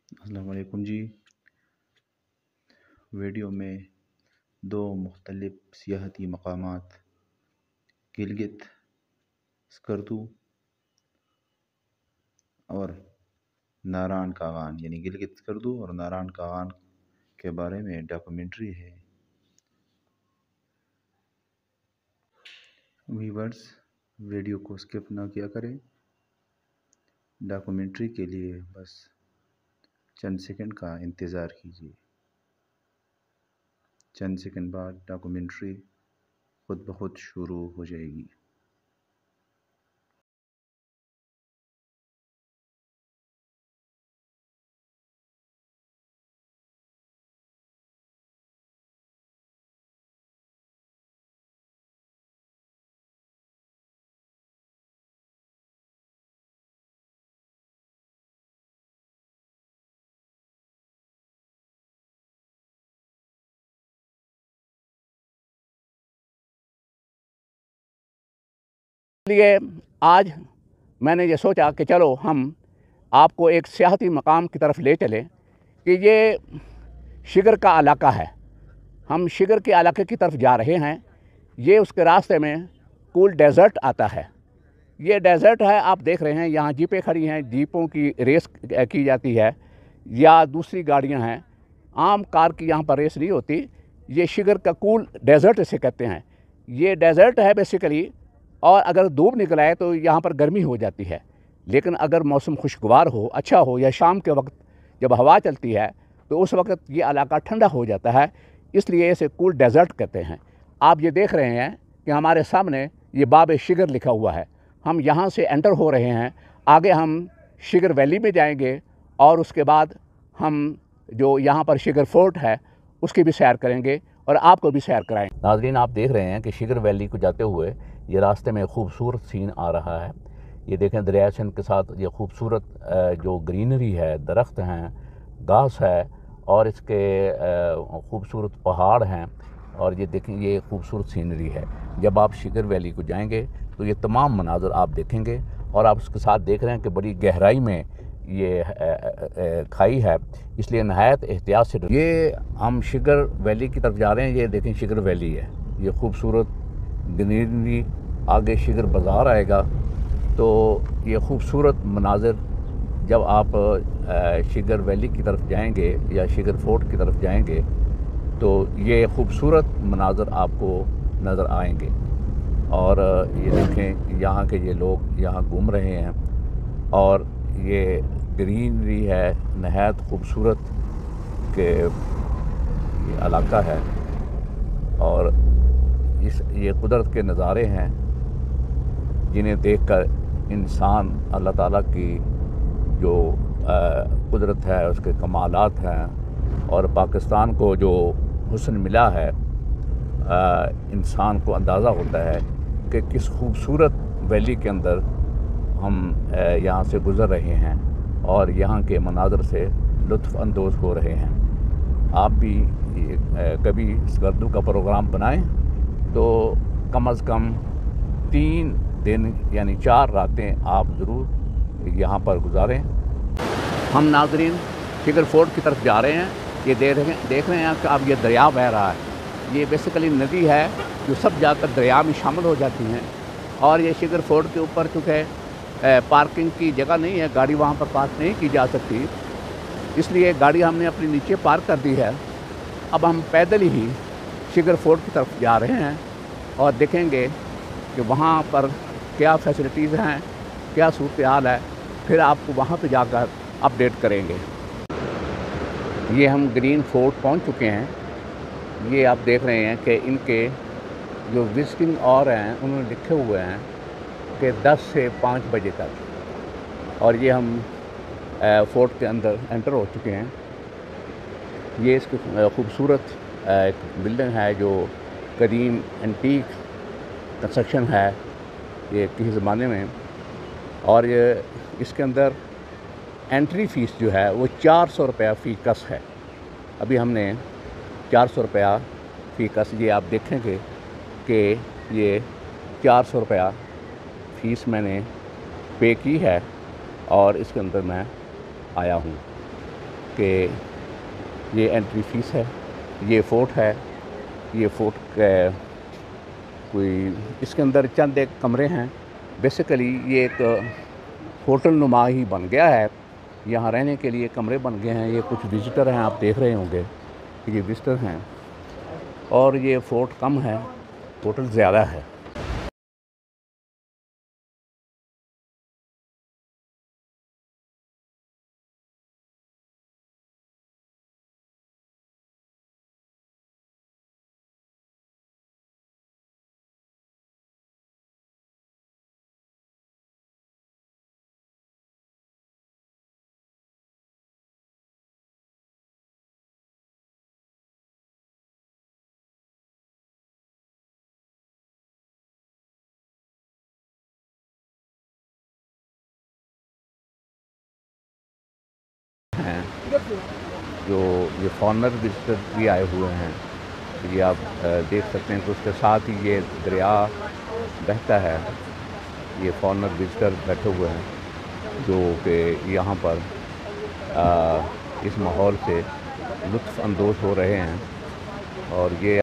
السلام علیکم جی۔ ویڈیو میں دو مختلف سیاحتی مقامات گلگت سکردو اور ناران کاغان یعنی گلگت سکردو اور ناران کاغان کے بارے میں ڈاکومنٹری ہے۔ ویورز ویڈیو کو سکپ نہ کیا کریں، ڈاکومنٹری کے لیے بس چند سیکنڈ کا انتظار کیجیے۔ چند سیکنڈ بعد ڈاکومنٹری خود بخود شروع ہو جائے گی۔ لیے آج میں نے یہ سوچا کہ چلو ہم آپ کو ایک سیاحتی مقام کی طرف لے چلیں کہ یہ شگر کا علاقہ ہے۔ ہم شگر کے علاقے کی طرف جا رہے ہیں۔ یہ اس کے راستے میں کول ڈیزرٹ آتا ہے۔ یہ ڈیزرٹ ہے، آپ دیکھ رہے ہیں یہاں جیپیں کھڑی ہیں، جیپوں کی ریس کی جاتی ہے یا دوسری گاڑیاں ہیں۔ عام کار کی یہاں پر ریس نہیں ہوتی۔ یہ شگر کا کول ڈیزرٹ اسے کہتے ہیں۔ یہ ڈیزرٹ ہے بیسیکلی، اور اگر دھوپ نکل آئے تو یہاں پر گرمی ہو جاتی ہے، لیکن اگر موسم خوشگوار ہو، اچھا ہو، یا شام کے وقت جب ہوا چلتی ہے تو اس وقت یہ علاقہ ٹھنڈا ہو جاتا ہے، اس لیے اسے کول ڈیزرٹ کہتے ہیں۔ آپ یہ دیکھ رہے ہیں کہ ہمارے سامنے یہ باب شگر لکھا ہوا ہے۔ ہم یہاں سے انٹر ہو رہے ہیں، آگے ہم شگر ویلی میں جائیں گے اور اس کے بعد ہم جو یہاں پر شگر فورٹ ہے اس کی بھی سیر کریں گے اور آپ کو بھی سیر کرائیں گے۔ ناظرین، آپ دیکھ رہے ہیں کہ شگر ویلی کو جاتے ہوئے یہ راستے میں خوبصورت سین آ رہا ہے۔ یہ دیکھیں دریائے سندھ کے ساتھ یہ خوبصورت جو گرینری ہے، درخت ہیں، گھاس ہے، اور اس کے خوبصورت پہاڑ ہیں، اور یہ دیکھیں یہ خوبصورت سینری ہے۔ جب آپ شگر ویلی کو جائیں گے تو یہ تمام مناظر آپ دیکھیں گے، اور آپ اس کے ساتھ دیکھ رہے ہیں کہ بڑی گہرائی میں یہ کھائی ہے، اس لیے نہایت احتیاط سے یہ ہم شگر ویلی کی طرف جا رہے ہیں۔ یہ دیکھیں شگر ویلی ہے، یہ خوبصورت گرینری، آگے شگر بازار آئے گا، تو یہ خوبصورت مناظر جب آپ شگر ویلی کی طرف جائیں گے یا شگر فورٹ کی طرف جائیں گے تو یہ خوبصورت مناظر آپ کو نظر آئیں گے۔ اور یہ دیکھیں یہاں کے یہ لوگ یہاں گھوم رہے ہیں، اور یہ گرینری ہے، نہایت خوبصورت کہ یہ علاقہ ہے، اور یہ قدرت کے نظارے ہیں جنہیں دیکھ کر انسان اللہ تعالیٰ کی جو قدرت ہے، اس کے کمالات ہیں، اور پاکستان کو جو حسن ملا ہے، انسان کو اندازہ ہوتا ہے کہ کس خوبصورت ویلی کے اندر ہم یہاں سے گزر رہے ہیں اور یہاں کے مناظر سے لطف اندوز ہو رہے ہیں۔ آپ بھی کبھی سکردو کا پروگرام بنائیں تو کم از کم 3 دن یعنی 4 راتیں آپ ضرور یہاں پر گزاریں۔ ہم ناظرین شگر فورٹ کی طرف جا رہے ہیں۔ یہ دیکھ رہے ہیں کہ اب یہ دریا بہہ رہا ہے۔ یہ بیسیکلی ندی ہے جو سب جا کر دریا میں شامل ہو جاتی ہیں، اور یہ شگر فورٹ کے اوپر چونکہ پارکنگ کی جگہ نہیں ہے، گاڑی وہاں پر پارک نہیں کی جا سکتی، اس لیے گاڑی ہم نے اپنی نیچے پارک کر دی ہے۔ اب ہم پیدل ہی شگر فورٹ کی طرف جا رہے ہیں اور دیکھیں گے کہ وہاں پر کیا فیسلٹیز ہیں، کیا صورتحال ہے، پھر آپ کو وہاں پہ جا کر اپڈیٹ کریں گے۔ یہ ہم گرین فورٹ پہنچ چکے ہیں۔ یہ آپ دیکھ رہے ہیں کہ ان کے جو وزٹنگ اور ہیں انہوں نے لکھے ہوئے ہیں کہ 10 سے 5 بجے تک، اور یہ ہم فورٹ کے اندر انٹر ہو چکے ہیں۔ یہ اس کی خوبصورت ایک بلڈنگ ہے جو قدیم اینٹیک کنسٹرکشن ہے یہ کسی زمانے میں، اور یہ اس کے اندر انٹری فیس جو ہے وہ 400 روپیہ فی کس ہے۔ ابھی ہم نے 400 روپیہ فی کس، یہ آپ دیکھیں گے کہ یہ 400 روپیہ فیس میں نے پے کی ہے، اور اس کے اندر میں آیا ہوں۔ کہ یہ انٹری فیس ہے، یہ فورٹ ہے، یہ فورٹ کوئی اس کے اندر چند ایک کمرے ہیں. بیسیکلی یہ ایک ہوٹل نما ہی بن گیا ہے، یہاں رہنے کے لیے کمرے بن گئے ہیں. یہ کچھ وزٹر ہیں، آپ دیکھ رہے ہوں گے کہ یہ وزٹر ہیں، اور یہ فورٹ کم ہے، ہوٹل زیادہ ہے. ہیں جو یہ فارنر وزٹر بھی آئے ہوئے ہیں. یہ آپ دیکھ سکتے ہیں کہ اس کے ساتھ ہی یہ دریا بہتا ہے. یہ فارنر وزٹر بیٹھے ہوئے ہیں جو کہ یہاں پر اس ماحول سے لطف اندوز ہو رہے ہیں. اور یہ